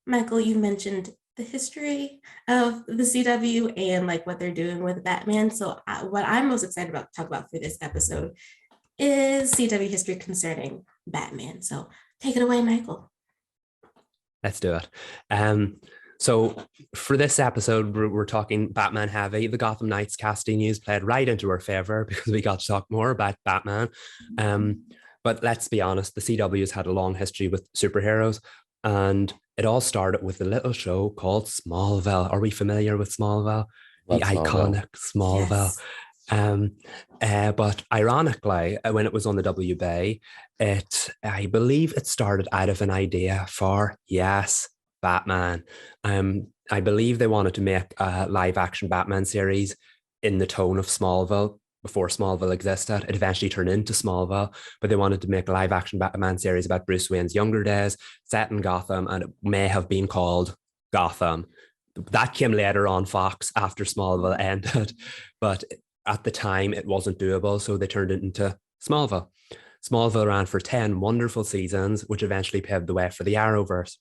Michael, you mentioned the history of the CW and like what they're doing with Batman. So, what I'm most excited about to talk about for this episode is CW history concerning Batman. So, take it away, Michael. Let's do it. Um, so for this episode, we're talking Batman heavy. The Gotham Knights casting news played right into our favor because we got to talk more about Batman. Um, but let's be honest, the CW has had a long history with superheroes, and it all started with a little show called Smallville. Are we familiar with Smallville? The Love Smallville. iconic Smallville. Yes. Um, but ironically, when it was on the WB, I believe it started out of an idea for, yes, Batman. I believe they wanted to make a live action Batman series in the tone of Smallville before Smallville existed. It eventually turned into Smallville, but they wanted to make a live action Batman series about Bruce Wayne's younger days, set in Gotham, and it may have been called Gotham. That came later on Fox after Smallville ended, but at the time it wasn't doable, so they turned it into Smallville. Smallville ran for 10 wonderful seasons, which eventually paved the way for the Arrowverse.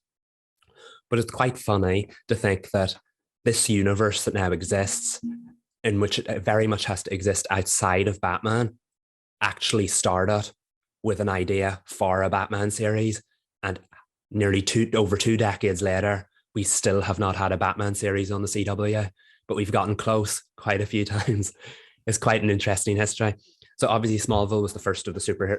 But it's quite funny to think that this universe that now exists, in which it very much has to exist outside of Batman, actually started with an idea for a Batman series. And nearly over 2 decades later, we still have not had a Batman series on the CW, but we've gotten close quite a few times. It's quite an interesting history. So obviously Smallville was the first of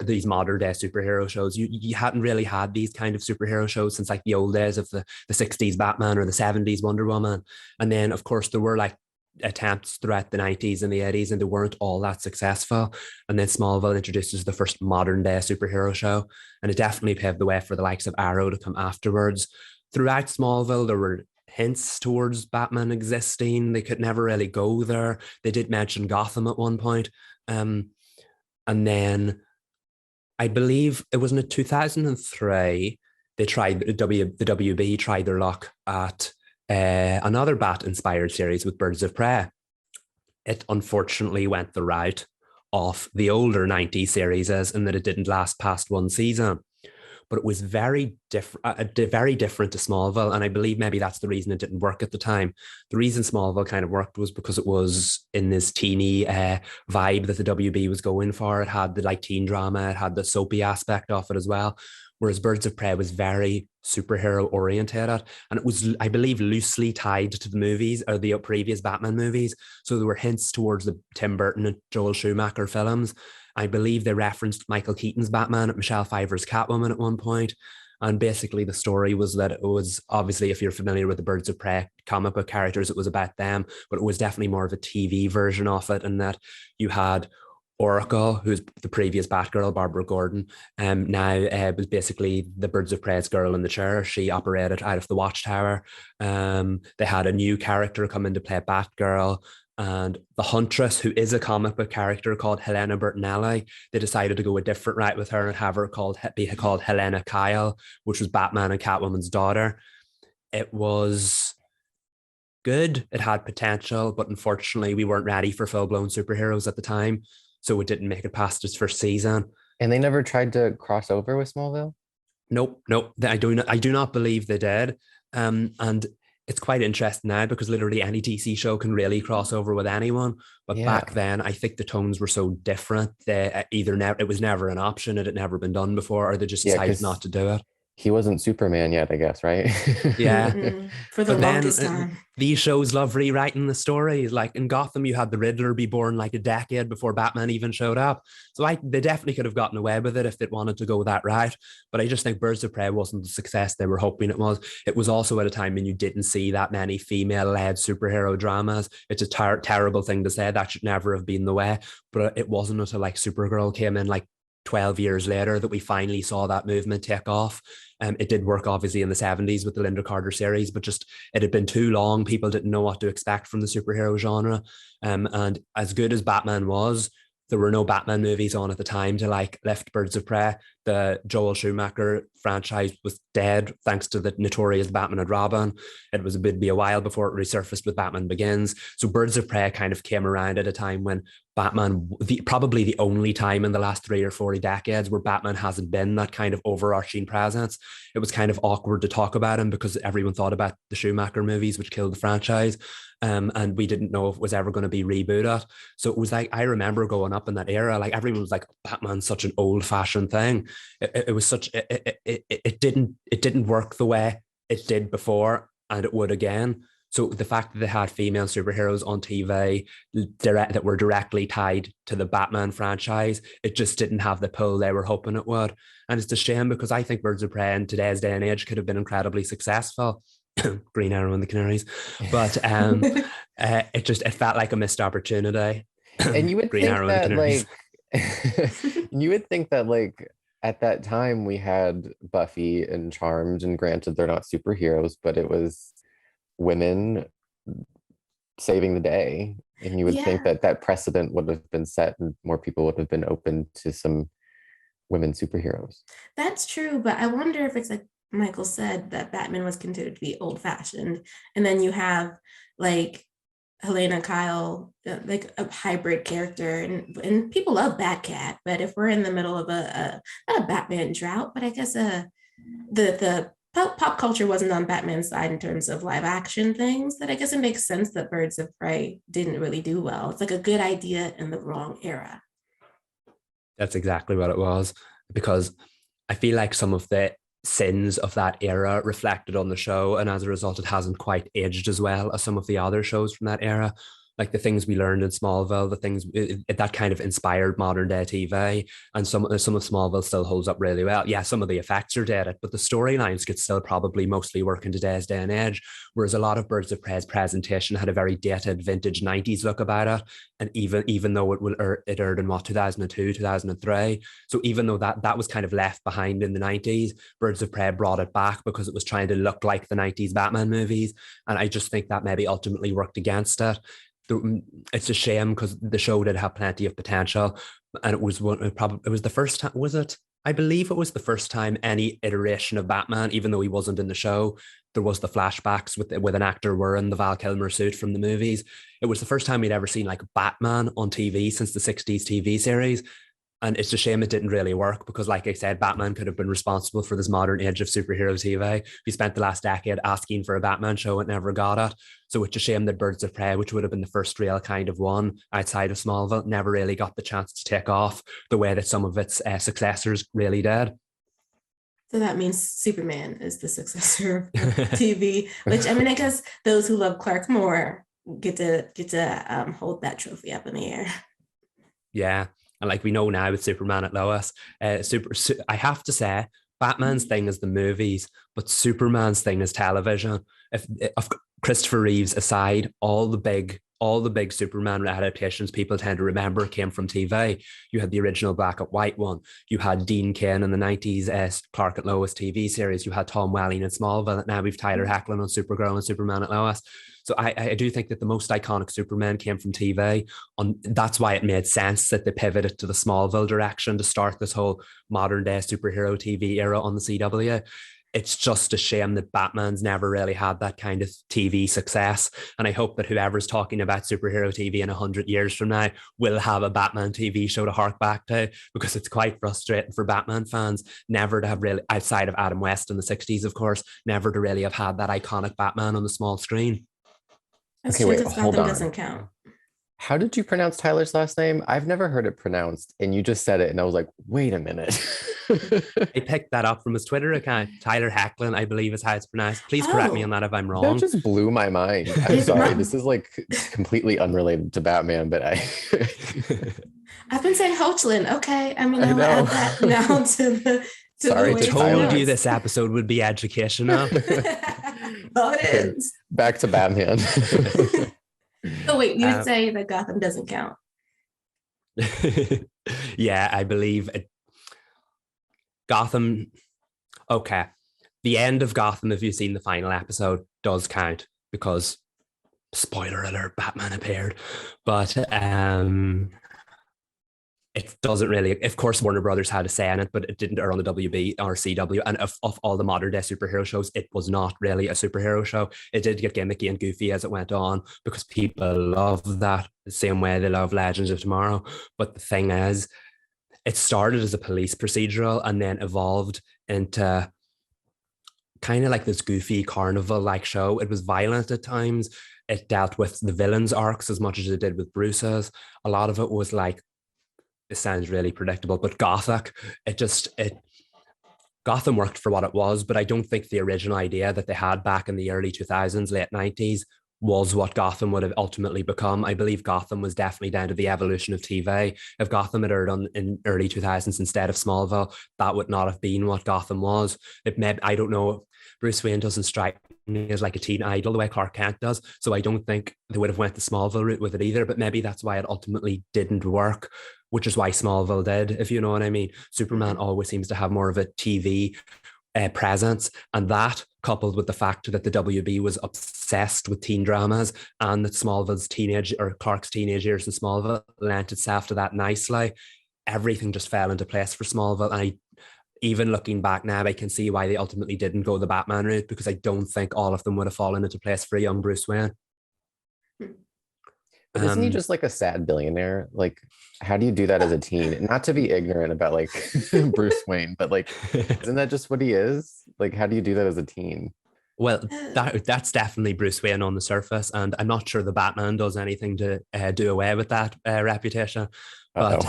these modern day superhero shows. You hadn't really had these kind of superhero shows since like the old days of the 60s Batman or the 70s Wonder Woman. And then of course there were like attempts throughout the 90s and the 80s, and they weren't all that successful. And then Smallville introduces the first modern day superhero show, and it definitely paved the way for the likes of Arrow to come afterwards. Throughout Smallville, there were hints towards Batman existing. They could never really go there. They did mention Gotham at one point. And then I believe it was in 2003, they tried the WB tried their luck at another Bat-inspired series with Birds of Prey. It unfortunately went the route of the older 90s series, in that it didn't last past one season. But it was very different to Smallville, and I believe maybe that's the reason it didn't work at the time. The reason Smallville kind of worked was because it was in this teeny vibe that the WB was going for. It had the like teen drama, it had the soapy aspect of it as well. Whereas Birds of Prey was very superhero orientated, and it was, I believe, loosely tied to the movies or the previous Batman movies. So there were hints towards the Tim Burton and Joel Schumacher films. I believe they referenced Michael Keaton's Batman at Michelle Pfeiffer's Catwoman at one point. And basically the story was that it was, obviously, if you're familiar with the Birds of Prey comic book characters, it was about them, but it was definitely more of a TV version of it, in that you had Oracle, who's the previous Batgirl, Barbara Gordon, now was basically the Birds of Prey's girl in the chair. She operated out of the Watchtower. They had a new character come in to play Batgirl. And the Huntress, who is a comic book character called Helena Bertinelli, they decided to go a different route with her and have her be called Helena Kyle, which was Batman and Catwoman's daughter. It was good. It had potential, but unfortunately, we weren't ready for full-blown superheroes at the time, so it didn't make it past its first season. And they never tried to cross over with Smallville? Nope. I do not believe they did. And it's quite interesting now because literally any DC show can really cross over with anyone. But Yeah. back then, I think the tones were so different that it was never an option. It had never been done before, or they just Yeah, decided 'cause not to do it. he wasn't Superman yet, I guess, right? Yeah. For the But then longest time. these shows love rewriting the stories. Like in Gotham, you had the Riddler be born like a decade before Batman even showed up. So they definitely could have gotten away with it if they wanted to go that route. But I just think Birds of Prey wasn't the success they were hoping it was. It was also at a time when you didn't see that many female-led superhero dramas. It's a terrible thing to say. That should never have been the way. But it wasn't until like Supergirl came in like 12 years later that we finally saw that movement take off. It did work obviously in the 70s with the Linda Carter series, but just it had been too long. People didn't know what to expect from the superhero genre. And as good as Batman was, there were no Batman movies on at the time to like lift Birds of Prey. The Joel Schumacher franchise was dead thanks to the notorious Batman and Robin. It was be a while before it resurfaced with Batman Begins. So Birds of Prey kind of came around at a time when Batman, probably the only time in the last 3 or 4 decades where Batman hasn't been that kind of overarching presence. It was kind of awkward to talk about him because everyone thought about the Schumacher movies, which killed the franchise. And we didn't know if it was ever going to be rebooted. So it was like, I remember growing up in that era, like everyone was like, Batman's such an old fashioned thing. It was such, it didn't work the way it did before, and it would again. So the fact that they had female superheroes on TV that were directly tied to the Batman franchise, it just didn't have the pull they were hoping it would. And it's a shame because I think Birds of Prey in today's day and age could have been incredibly successful. Green Arrow and the Canaries. But it felt like a missed opportunity. And you would Green think Arrow that and the Canaries. you would think that like at that time we had Buffy and Charmed, and granted they're not superheroes, but it was women saving the day, and you would think that that precedent would have been set and more people would have been open to some women superheroes. That's true, but I wonder if it's like Michael said, that Batman was considered to be old-fashioned, and then you have like Helena Kyle, like a hybrid character, and people love Batcat, but if we're in the middle of a not a Batman drought, but I guess the pop culture wasn't on Batman's side in terms of live action things, that I guess it makes sense that Birds of Prey didn't really do well. It's like a good idea in the wrong era. That's exactly what it was, because I feel like some of the sins of that era reflected on the show, and as a result it hasn't quite aged as well as some of the other shows from that era. Like the things we learned in Smallville, the things that kind of inspired modern day TV, and some of Smallville still holds up really well. Yeah, some of the effects are dated, but the storylines could still probably mostly work in today's day and age. Whereas a lot of Birds of Prey's presentation had a very dated, vintage '90s look about it, and even though it aired in 2002, 2003, so even though that was kind of left behind in the '90s, Birds of Prey brought it back because it was trying to look like the '90s Batman movies, and I just think that maybe ultimately worked against it. It's a shame because the show did have plenty of potential, and it was the first time, was it? I believe it was the first time any iteration of Batman, even though he wasn't in the show, there was the flashbacks with an actor wearing the Val Kilmer suit from the movies. It was the first time we'd ever seen like Batman on TV since the '60s TV series. And it's a shame it didn't really work because, like I said, Batman could have been responsible for this modern age of superhero TV. We spent the last decade asking for a Batman show and never got it. So it's a shame that Birds of Prey, which would have been the first real kind of one outside of Smallville, never really got the chance to take off the way that some of its successors really did. So that means Superman is the successor of TV, which I mean, I guess those who love Clark more get to hold that trophy up in the air. Yeah. And like we know now with Superman at Lois, I have to say, Batman's thing is the movies, but Superman's thing is television. If Christopher Reeves aside, all the big Superman adaptations people tend to remember came from TV. You had the original black and white one. You had Dean Cain in the '90s Clark and Lois TV series. You had Tom Welling in Smallville. And now we've Tyler Hoechlin on Supergirl and Superman at Lois. So I do think that the most iconic Superman came from TV. That's why it made sense that they pivoted to the Smallville direction to start this whole modern day superhero TV era on the CW. It's just a shame that Batman's never really had that kind of TV success. And I hope that whoever's talking about superhero TV in 100 years from now will have a Batman TV show to hark back to, because it's quite frustrating for Batman fans never to have really, outside of Adam West in the '60s, of course, never to really have had that iconic Batman on the small screen. That's Okay, true, wait, because hold Gotham on. doesn't count. How did you pronounce Tyler's last name? I've never heard it pronounced, and you just said it, and I was like, wait a minute. I picked that up from his Twitter account. Tyler Hoechlin, I believe is how it's pronounced. Please correct me on that if I'm wrong. That just blew my mind. I'm sorry. This is like completely unrelated to Batman, but I've been saying Hoechlin. Okay, I mean, I I'll know. add that now to the. Sorry, the to way Tyler. Told it's you this episode would be educational. Oh, it is. Back to Batman. Oh wait, you would say that Gotham doesn't count. Yeah, I believe it. Gotham. Okay, the end of Gotham, if you've seen the final episode, does count because, spoiler alert, Batman appeared. But it doesn't really, of course, Warner Brothers had a say in it, but it didn't air on the WB or CW. And of all the modern day superhero shows, it was not really a superhero show. It did get gimmicky and goofy as it went on because people love that the same way they love Legends of Tomorrow. But the thing is, it started as a police procedural and then evolved into kind of like this goofy carnival like show. It was violent at times. It dealt with the villains' arcs as much as it did with Bruce's. A lot of it was like, it sounds really predictable, but gothic. It Gotham worked for what it was, but I don't think the original idea that they had back in the early 2000s, late 90s was what Gotham would have ultimately become. I believe Gotham was definitely down to the evolution of TV. If Gotham had aired in early 2000s instead of Smallville, that would not have been what Gotham was. It may, I don't know, Bruce Wayne doesn't strike me as like a teen idol the way Clark Kent does, so I don't think they would have went the Smallville route with it either, but maybe that's why it ultimately didn't work, which is why Smallville did, if you know what I mean. Superman always seems to have more of a TV presence, and that coupled with the fact that the WB was obsessed with teen dramas and that Smallville's teenage or Clark's teenage years in Smallville lent itself to that nicely, everything just fell into place for Smallville. And even looking back now, I can see why they ultimately didn't go the Batman route, because I don't think all of them would have fallen into place for a young Bruce Wayne. But isn't he just like a sad billionaire? Like, how do you do that as a teen? Not to be ignorant about like Bruce Wayne, but like, isn't that just what he is? Like, how do you do that as a teen? Well, that's definitely Bruce Wayne on the surface, and I'm not sure the Batman does anything to do away with that reputation. But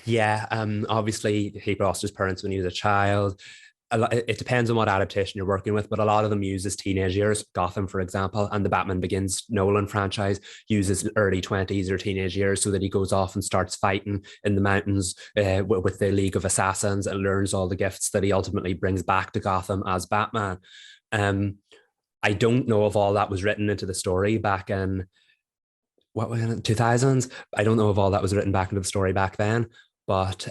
yeah, obviously he lost his parents when he was a child. It depends on what adaptation you're working with, but a lot of them uses teenage years. Gotham, for example, and the Batman Begins Nolan franchise uses early 20s or teenage years, so that he goes off and starts fighting in the mountains with the League of Assassins and learns all the gifts that he ultimately brings back to Gotham as Batman. I don't know if all that was written into the story back in what was it, 2000s. I don't know if all that was written back into the story back then, but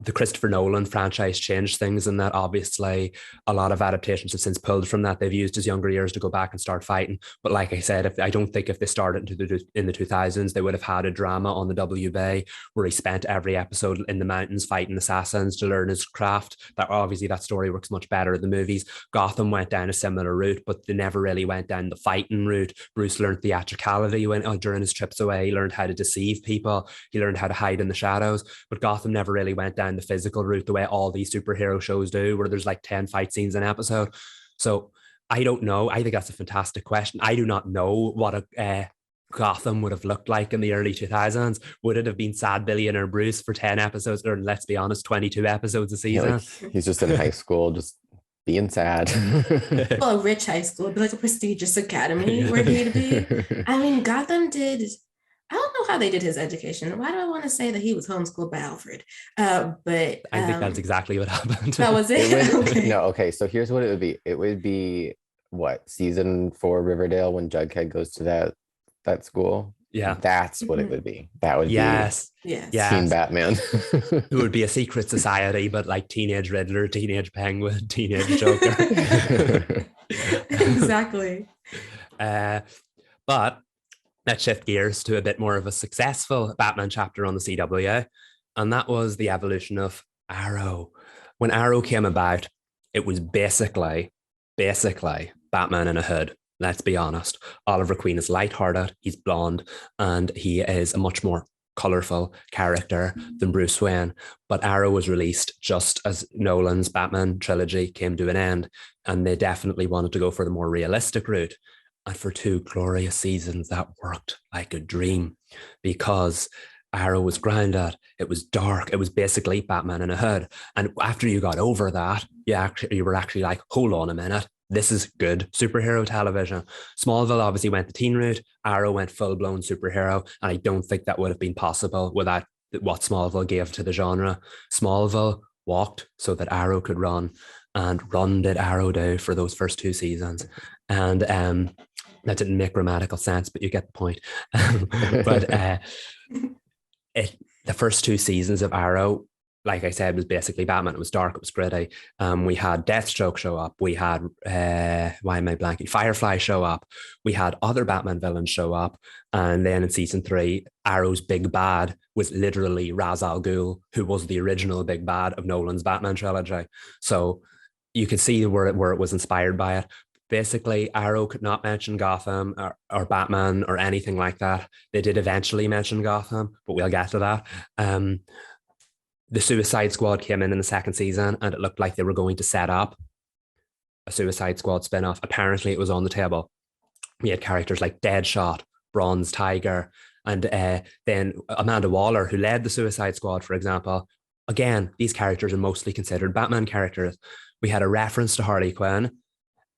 the Christopher Nolan franchise changed things, and that obviously a lot of adaptations have since pulled from that. They've used his younger years to go back and start fighting. But like I said, I don't think if they started in the 2000s, they would have had a drama on the WB where he spent every episode in the mountains fighting assassins to learn his craft. That obviously that story works much better in the movies. Gotham went down a similar route, but they never really went down the fighting route. Bruce learned theatricality during his trips away. He learned how to deceive people. He learned how to hide in the shadows. But Gotham never really went down the physical route the way all these superhero shows do, where there's like 10 fight scenes an episode. So I don't know. I think that's a fantastic question. I do not know what a Gotham would have looked like in the early 2000s. Would it have been sad billionaire Bruce for 10 episodes, or let's be honest, 22 episodes a season? Like, he's just in high school, just being sad. Well, a rich high school, but like a prestigious academy where he'd be. I mean, Gotham did, I don't know how they did his education. Why do I want to say that he was homeschooled by Alfred? But I think that's exactly what happened. That was it. Okay. No, okay. So here's what it would be. It would be what, season 4 Riverdale, when Jughead goes to that school. Yeah, that's what it would be. That would yes. be Teen Batman. It would be a secret society, but like teenage Riddler, teenage Penguin, teenage Joker. Exactly. But let's shift gears to a bit more of a successful Batman chapter on the CW, and that was the evolution of Arrow. When Arrow came about, it was basically Batman in a hood. Let's be honest. Oliver Queen is lighthearted, he's blonde, and he is a much more colorful character than Bruce Wayne. But Arrow was released just as Nolan's Batman trilogy came to an end, and they definitely wanted to go for the more realistic route. And for 2 glorious seasons, that worked like a dream, because Arrow was grounded. It was dark. It was basically Batman in a hood. And after you got over that, you were actually like, hold on a minute. This is good superhero television. Smallville obviously went the teen route. Arrow went full-blown superhero. And I don't think that would have been possible without what Smallville gave to the genre. Smallville walked so that Arrow could run. And run did Arrow do for those first 2 seasons. And that didn't make grammatical sense, but you get the point. But the first 2 seasons of Arrow like I said, was basically Batman. It was dark, it was gritty. We had Deathstroke show up. We had, why am I blanking? Firefly show up. We had other Batman villains show up. And then in season 3, Arrow's big bad was literally Ra's al Ghul, who was the original big bad of Nolan's Batman trilogy. So you could see where it was inspired by it. Basically, Arrow could not mention Gotham or Batman or anything like that. They did eventually mention Gotham, but we'll get to that. The Suicide Squad came in the second season, and it looked like they were going to set up a Suicide Squad spin-off. Apparently, it was on the table. We had characters like Deadshot, Bronze Tiger, and then Amanda Waller, who led the Suicide Squad, for example. Again, these characters are mostly considered Batman characters. We had a reference to Harley Quinn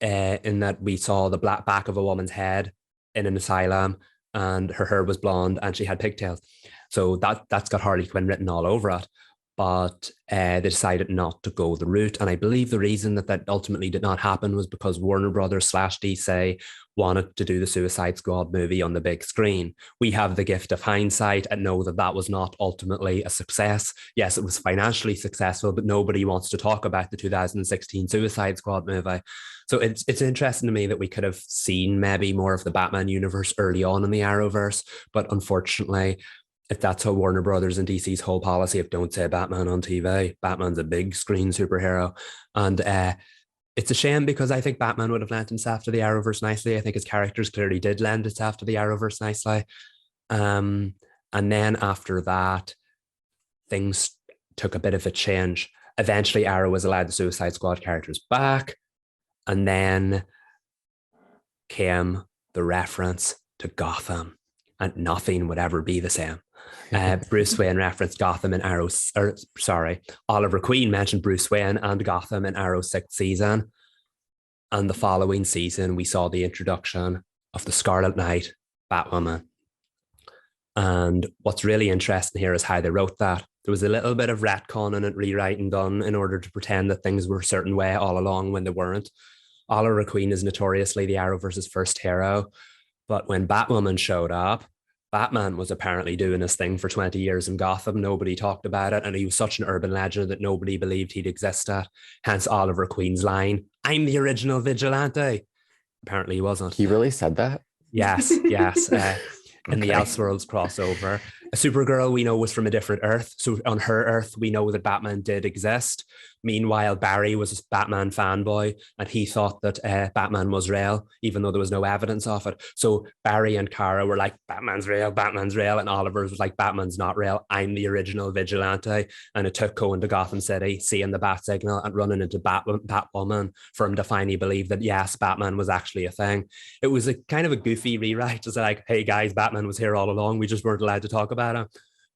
in that we saw the black back of a woman's head in an asylum, and her hair was blonde and she had pigtails. So that's got Harley Quinn written all over it. But they decided not to go the route. And I believe the reason that ultimately did not happen was because Warner Brothers / DC wanted to do the Suicide Squad movie on the big screen. We have the gift of hindsight and know that was not ultimately a success. Yes, it was financially successful, but nobody wants to talk about the 2016 Suicide Squad movie. So it's interesting to me that we could have seen maybe more of the Batman universe early on in the Arrowverse, but unfortunately, if that's how Warner Brothers and DC's whole policy of don't say Batman on TV, Batman's a big screen superhero. And it's a shame because I think Batman would have lent himself to the Arrowverse nicely. I think his characters clearly did lend itself to the Arrowverse nicely. And then after that, things took a bit of a change. Eventually, Arrow was allowed the Suicide Squad characters back. And then came the reference to Gotham, and nothing would ever be the same. Bruce Wayne referenced Gotham in Oliver Queen mentioned Bruce Wayne and Gotham in Arrow's 6th season. And the following season, we saw the introduction of the Scarlet Knight, Batwoman. And what's really interesting here is how they wrote that. There was a little bit of retconning and rewriting done in order to pretend that things were a certain way all along when they weren't. Oliver Queen is notoriously the Arrowverse's first hero. But when Batwoman showed up, Batman was apparently doing his thing for 20 years in Gotham. Nobody talked about it. And he was such an urban legend that nobody believed he'd existed. Hence Oliver Queen's line, "I'm the original vigilante." Apparently he wasn't. He really said that? Yes. In the Elseworlds crossover. Supergirl, we know, was from a different Earth. So on her Earth, we know that Batman did exist. Meanwhile, Barry was a Batman fanboy, and he thought that Batman was real, even though there was no evidence of it. So Barry and Kara were like, "Batman's real, Batman's real." And Oliver was like, "Batman's not real. I'm the original vigilante." And it took going to Gotham City, seeing the bat signal, and running into Batwoman for him to finally believe that, yes, Batman was actually a thing. It was a kind of a goofy rewrite. It's like, "Hey guys, Batman was here all along. We just weren't allowed to talk about it."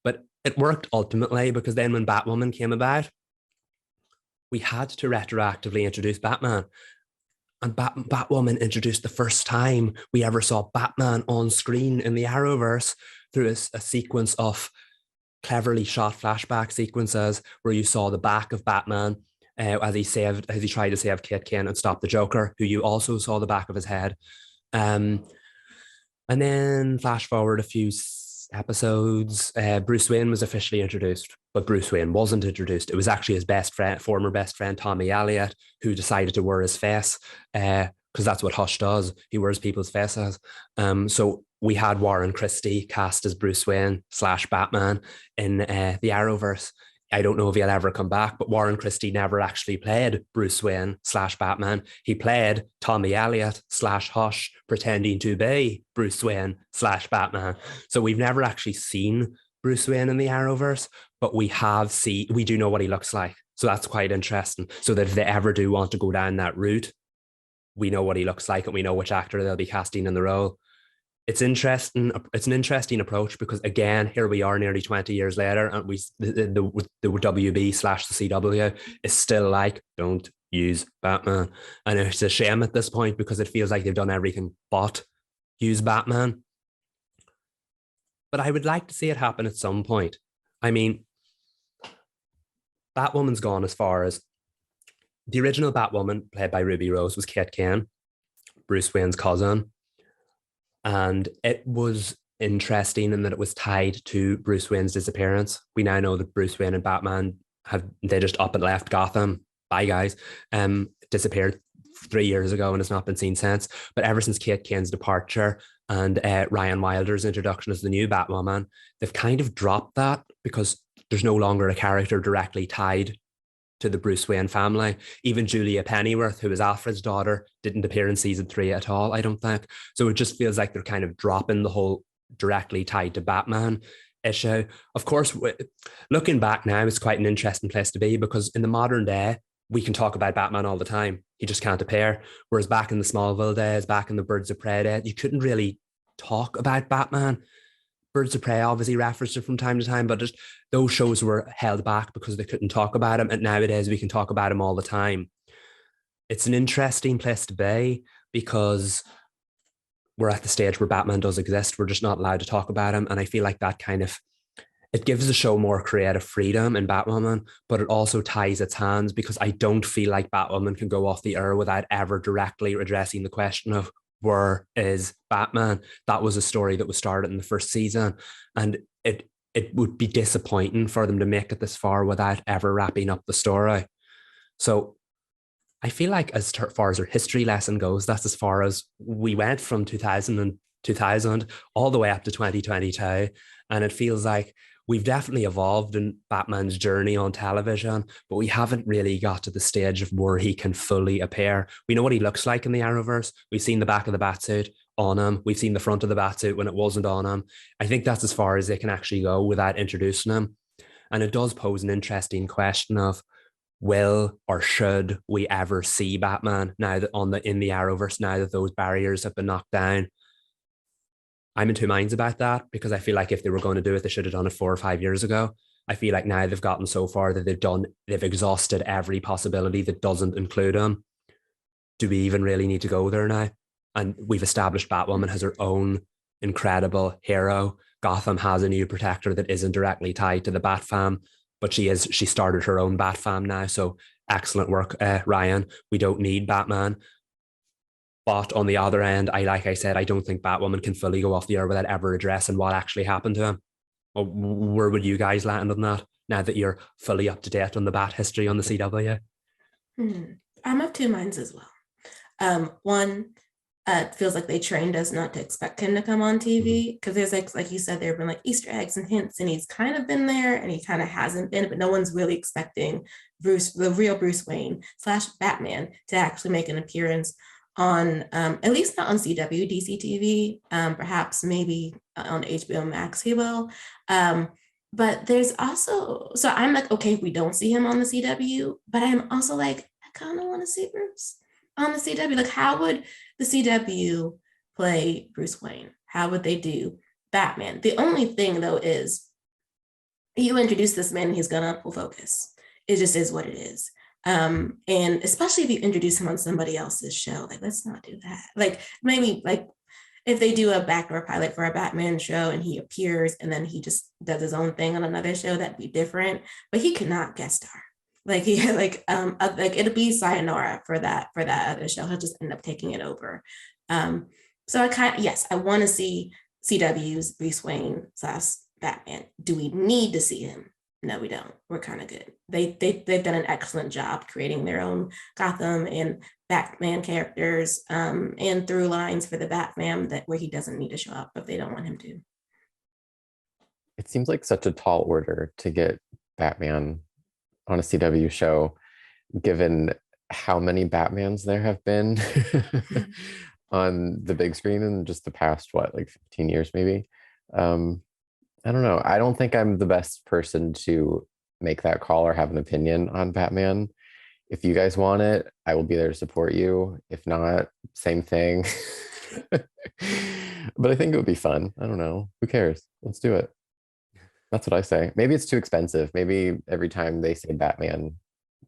But it worked ultimately, because then when Batwoman came about, we had to retroactively introduce Batman. And Batwoman introduced the first time we ever saw Batman on screen in the Arrowverse through a sequence of cleverly shot flashback sequences where you saw the back of Batman as he tried to save Kit Kane and stop the Joker, who you also saw the back of his head. And then flash forward a few episodes, Bruce Wayne was officially introduced, but Bruce Wayne wasn't introduced. It was actually his former best friend, Tommy Elliott, who decided to wear his face, because that's what Hush does. He wears people's faces. So we had Warren Christie cast as Bruce Wayne / Batman in the Arrowverse. I don't know if he'll ever come back, but Warren Christie never actually played Bruce Wayne / Batman. He played Tommy Elliott / Hush, pretending to be Bruce Wayne / Batman. So we've never actually seen Bruce Wayne in the Arrowverse, but we do know what he looks like. So that's quite interesting. So that if they ever do want to go down that route, we know what he looks like and we know which actor they'll be casting in the role. It's interesting. It's an interesting approach because, again, here we are nearly 20 years later, and the WB / the CW is still like, don't use Batman. And it's a shame at this point because it feels like they've done everything but use Batman. But I would like to see it happen at some point. I mean, Batwoman's gone as far as the original Batwoman, played by Ruby Rose, was Kit Kane, Bruce Wayne's cousin. And it was interesting in that it was tied to Bruce Wayne's disappearance. We now know that Bruce Wayne and Batman they just up and left Gotham? Bye, guys. Disappeared 3 years ago and has not been seen since. But ever since Kate Kane's departure and Ryan Wilder's introduction as the new Batwoman, they've kind of dropped that because there's no longer a character directly tied to the Bruce Wayne family. Even Julia Pennyworth, who is Alfred's daughter, didn't appear in season 3 at all, I don't think. So it just feels like they're kind of dropping the whole directly tied to Batman issue. Of course, looking back now, it's quite an interesting place to be because in the modern day, we can talk about Batman all the time. He just can't appear. Whereas back in the Smallville days, back in the Birds of Prey days, you couldn't really talk about Batman. Birds of Prey obviously referenced it from time to time, but just those shows were held back because they couldn't talk about him. And nowadays we can talk about him all the time. It's an interesting place to be because we're at the stage where Batman does exist. We're just not allowed to talk about him. And I feel like that kind of, it gives the show more creative freedom in Batwoman, but it also ties its hands because I don't feel like Batwoman can go off the air without ever directly addressing the question of where is Batman. That was a story that was started in the first season, and it would be disappointing for them to make it this far without ever wrapping up the story. So I feel like as far as our history lesson goes, that's as far as we went from 2000 all the way up to 2022. And it feels like we've definitely evolved in Batman's journey on television, but we haven't really got to the stage of where he can fully appear. We know what he looks like in the Arrowverse. We've seen the back of the Batsuit on him. We've seen the front of the Batsuit when it wasn't on him. I think that's as far as they can actually go without introducing him. And it does pose an interesting question of, will or should we ever see Batman now that in the Arrowverse, now that those barriers have been knocked down? I'm in two minds about that because I feel like if they were going to do it, they should have done it 4 or 5 years ago. I feel like now they've gotten so far that they've exhausted every possibility that doesn't include him. Do we even really need to go there now? And we've established Batwoman has her own incredible hero. Gotham has a new protector that isn't directly tied to the Bat fam, but she started her own Bat fam now. So excellent work, Ryan. We don't need Batman. But on the other end, like I said, I don't think Batwoman can fully go off the air without ever addressing what actually happened to him. Well, where would you guys land on that now that you're fully up to date on the Bat history on the CW? I'm of two minds as well. One, it feels like they trained us not to expect him to come on TV because there's like you said, there have been like Easter eggs and hints, and he's kind of been there and he kind of hasn't been, but no one's really expecting the real Bruce Wayne / Batman to actually make an appearance on at least not on CW, DC TV, perhaps maybe on HBO Max he will. But there's also, so I'm like, okay, if we don't see him on the CW, but I'm also like, I kind of want to see Bruce on the CW. Like, how would the CW play Bruce Wayne? How would they do Batman? The only thing though is you introduce this man and he's gonna pull focus. It just is what it is. And especially if you introduce him on somebody else's show, like, let's not do that. Like, maybe like if they do a backdoor pilot for a Batman show and he appears and then he just does his own thing on another show, that'd be different. But he cannot guest star. Like he like it'll be sayonara for that other show. He'll just end up taking it over. So I want to see CW's Bruce Wayne / Batman. Do we need to see him? No, we don't. We're kind of good. They've done an excellent job creating their own Gotham and Batman characters and through lines for the Batman where he doesn't need to show up if they don't want him to. It seems like such a tall order to get Batman on a CW show, given how many Batmans there have been on the big screen in just the past, 15 years maybe. I don't know. I don't think I'm the best person to make that call or have an opinion on Batman. If you guys want it, I will be there to support you. If not, same thing. But I think it would be fun. I don't know. Who cares? Let's do it. That's what I say. Maybe it's too expensive. Maybe every time they say Batman,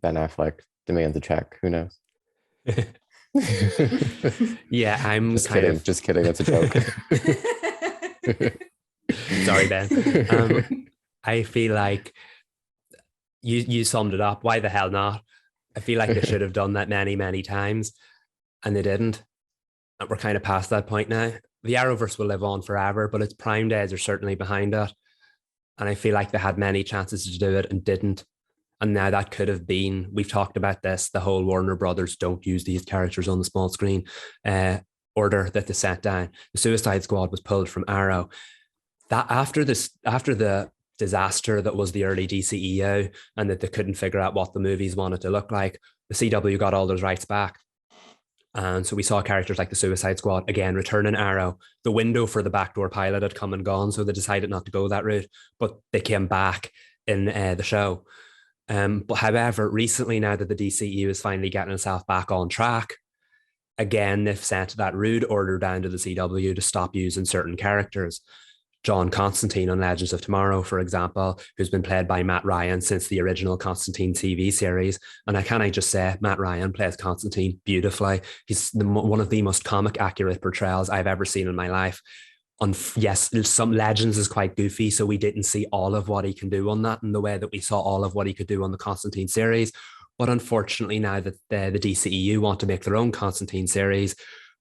Ben Affleck demands a check. Who knows? Yeah, I'm just kidding. Just kidding. That's a joke. Sorry, Ben. I feel like you summed it up. Why the hell not? I feel like they should have done that many, many times, and they didn't. And we're kind of past that point now. The Arrowverse will live on forever, but its prime days are certainly behind it. And I feel like they had many chances to do it and didn't. And now that could have been, we've talked about this, the whole Warner Brothers don't use these characters on the small screen order that they set down. The Suicide Squad was pulled from Arrow. That after the disaster that was the early DCEU, and that they couldn't figure out what the movies wanted to look like, the CW got all those rights back. And so we saw characters like the Suicide Squad, again, returning Arrow. The window for the backdoor pilot had come and gone, so they decided not to go that route, but they came back in the show. But however, recently, now that the DCEU is finally getting itself back on track, again, they've sent that rude order down to the CW to stop using certain characters. John Constantine on Legends of Tomorrow, for example, who's been played by Matt Ryan since the original Constantine TV series. And can I just say, Matt Ryan plays Constantine beautifully. He's one of the most comic accurate portrayals I've ever seen in my life. Yes, some Legends is quite goofy, so we didn't see all of what he can do on that in the way that we saw all of what he could do on the Constantine series. But unfortunately, now that the DCEU want to make their own Constantine series,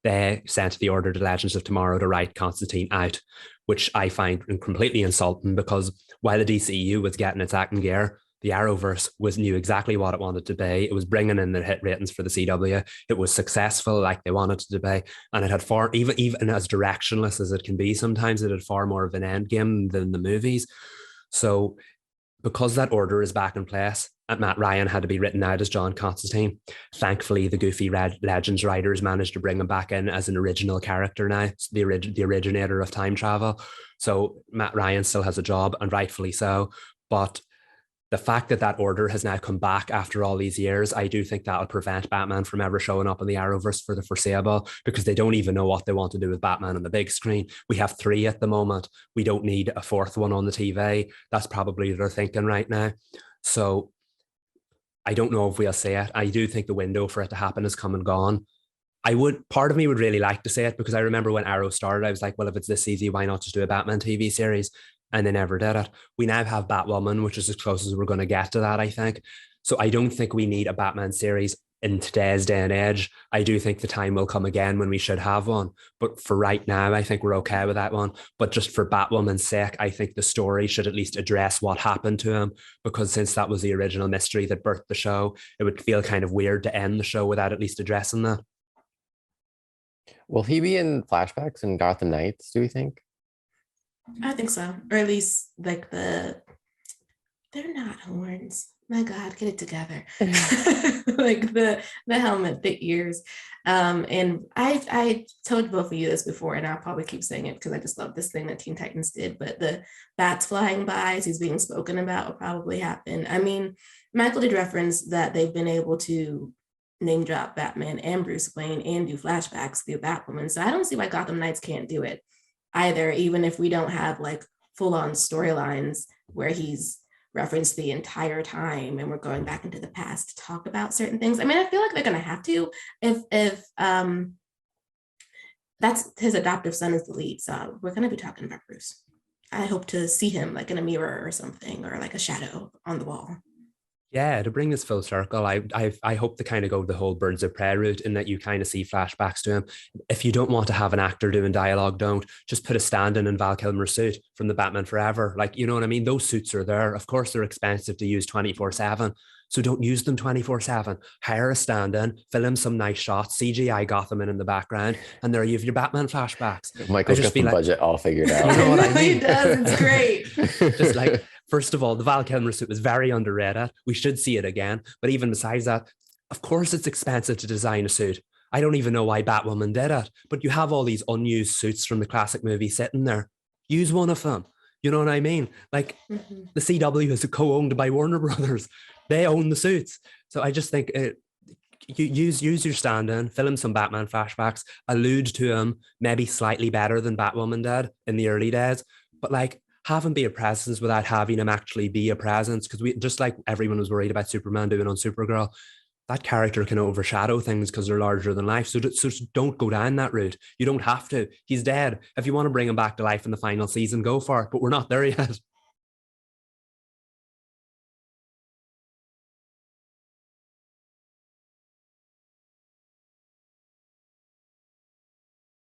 they sent the order to Legends of Tomorrow to write Constantine out, which I find completely insulting, because while the DCEU was getting its act in gear, the Arrowverse knew exactly what it wanted to be. It was bringing in the hit ratings for the CW. It was successful like they wanted it to be. And it had far, even as directionless as it can be, sometimes it had far more of an end game than the movies. So because that order is back in place, and Matt Ryan had to be written out as John Constantine, thankfully the goofy Legends writers managed to bring him back in as an original character now, the originator of time travel. So Matt Ryan still has a job, and rightfully so. But the fact that that order has now come back after all these years, I do think that'll prevent Batman from ever showing up in the Arrowverse for the foreseeable, because they don't even know what they want to do with Batman on the big screen. We have 3 at the moment. We don't need a 4th one on the TV. That's probably their thinking right now. So I don't know if we'll see it. I do think the window for it to happen has come and gone. Part of me would really like to see it, because I remember when Arrow started, I was like, well, if it's this easy, why not just do a Batman TV series? And they never did it. We now have Batwoman, which is as close as we're going to get to that, I think. So I don't think we need a Batman series in today's day and age. I do think the time will come again when we should have one. But for right now, I think we're okay with that one. But just for Batwoman's sake, I think the story should at least address what happened to him, because since that was the original mystery that birthed the show, it would feel kind of weird to end the show without at least addressing that. Will he be in flashbacks in Gotham Knights, do you think? I think so. Or at least like they're not horns. My God, get it together. Like the helmet, the ears. And I told both of you this before, and I'll probably keep saying it because I just love this thing that Teen Titans did. But the bats flying by as he's being spoken about will probably happen. I mean, Michael did reference that they've been able to name drop Batman and Bruce Wayne and do flashbacks through Batwoman. So I don't see why Gotham Knights can't do it either, even if we don't have like full-on storylines where he's referenced the entire time and we're going back into the past to talk about certain things. I mean, I feel like they're going to have to if that's his adoptive son is the lead. So we're going to be talking about Bruce. I hope to see him like in a mirror or something, or like a shadow on the wall. Yeah, to bring this full circle, I hope to kind of go the whole Birds of Prey route, in that you kind of see flashbacks to him. If you don't want to have an actor doing dialogue, don't. Just put a stand-in in Val Kilmer's suit from the Batman Forever. Like, you know what I mean? Those suits are there. Of course, they're expensive to use 24/7. So don't use them 24/7. Hire a stand-in, film some nice shots, CGI Gotham in the background, and there you have your Batman flashbacks. Michael's got the budget all figured out. You know what I mean? He does. It's great. Just like, first of all, the Val Kilmer suit was very underrated. We should see it again. But even besides that, of course it's expensive to design a suit. I don't even know why Batwoman did it. But you have all these unused suits from the classic movie sitting there. Use one of them. You know what I mean? Like, the CW is co-owned by Warner Brothers. They own the suits. So I just think you use your stand-in, film some Batman flashbacks, allude to him maybe slightly better than Batwoman did in the early days. But like, have him be a presence without having him actually be a presence. Because we, just like everyone was worried about Superman doing on Supergirl, that character can overshadow things because they're larger than life. So don't go down that route. You don't have to. He's dead. If you want to bring him back to life in the final season, go for it. But we're not there yet.